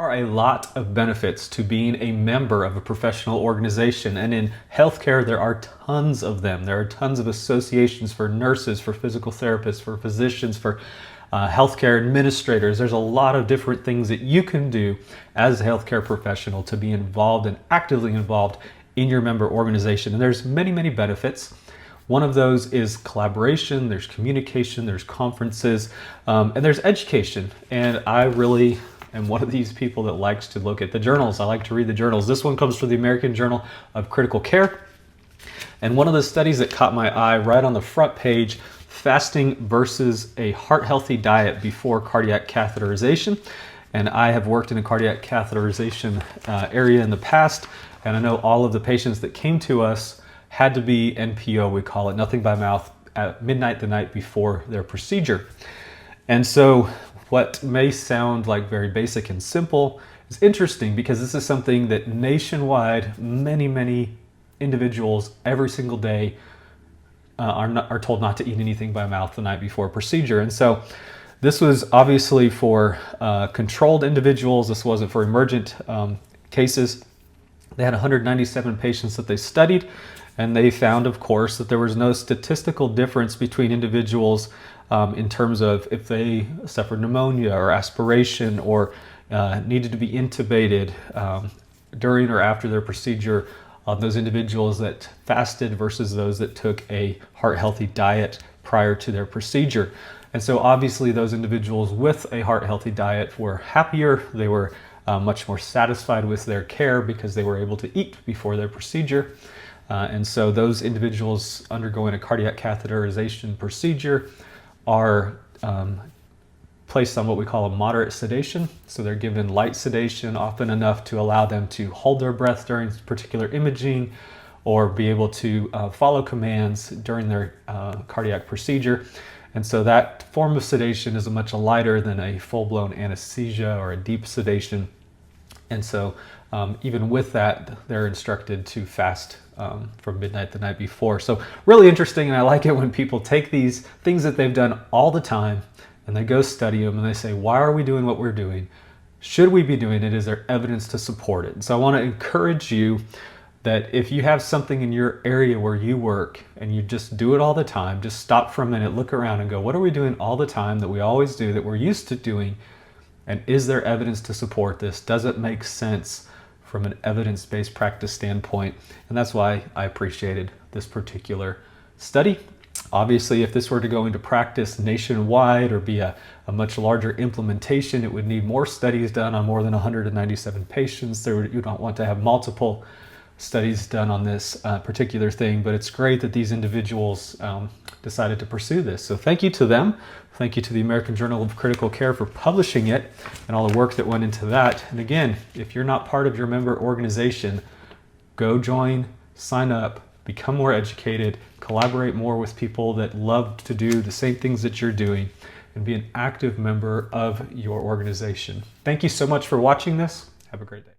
Are a lot of benefits to being a member of a professional organization, and in healthcare there are tons of them. There are tons of associations for nurses, for physical therapists, for physicians, for healthcare administrators. There's a lot of different things that you can do as a healthcare professional to be involved and actively involved in your member organization, and there's many benefits. One of those is collaboration, there's communication, there's conferences, and there's education. And I really am one of these people that likes to look at the journals. I like to read the journals. This one comes from the American Journal of Critical Care. And one of the studies that caught my eye right on the front page, fasting versus a heart-healthy diet before cardiac catheterization. And I have worked in a cardiac catheterization area in the past, and I know all of the patients that came to us had to be NPO, we call it, nothing by mouth, at midnight the night before their procedure. And so what may sound like very basic and simple is interesting, because this is something that nationwide many individuals every single day are told not to eat anything by mouth the night before procedure. And so this was obviously for controlled individuals. This wasn't for emergent cases. They had 197 patients that they studied, and they found, of course, that there was no statistical difference between individuals in terms of if they suffered pneumonia or aspiration or needed to be intubated during or after their procedure, those individuals that fasted versus those that took a heart-healthy diet prior to their procedure. And so obviously those individuals with a heart-healthy diet were happier. They were much more satisfied with their care because they were able to eat before their procedure. And so those individuals undergoing a cardiac catheterization procedure are placed on what we call a moderate sedation. So they're given light sedation, often enough to allow them to hold their breath during particular imaging or be able to follow commands during their cardiac procedure. And so that form of sedation is much lighter than a full-blown anesthesia or a deep sedation. And so even with that, they're instructed to fast from midnight the night before. So really interesting, and I like it when people take these things that they've done all the time and they go study them and they say, why are we doing what we're doing? Should we be doing it? Is there evidence to support it? And so I want to encourage you that if you have something in your area where you work and you just do it all the time, just stop for a minute, look around and go, what are we doing all the time that we always do, that we're used to doing? And is there evidence to support this? Does it make sense from an evidence-based practice standpoint? And that's why I appreciated this particular study. Obviously, if this were to go into practice nationwide or be a much larger implementation, it would need more studies done on more than 197 patients. You don't want to have multiple studies done on this particular thing, but it's great that these individuals decided to pursue this. So thank you to them. Thank you to the American Journal of Critical Care for publishing it and all the work that went into that. And again, if you're not part of your member organization, go join, sign up, become more educated, collaborate more with people that love to do the same things that you're doing, and be an active member of your organization. Thank you so much for watching this. Have a great day.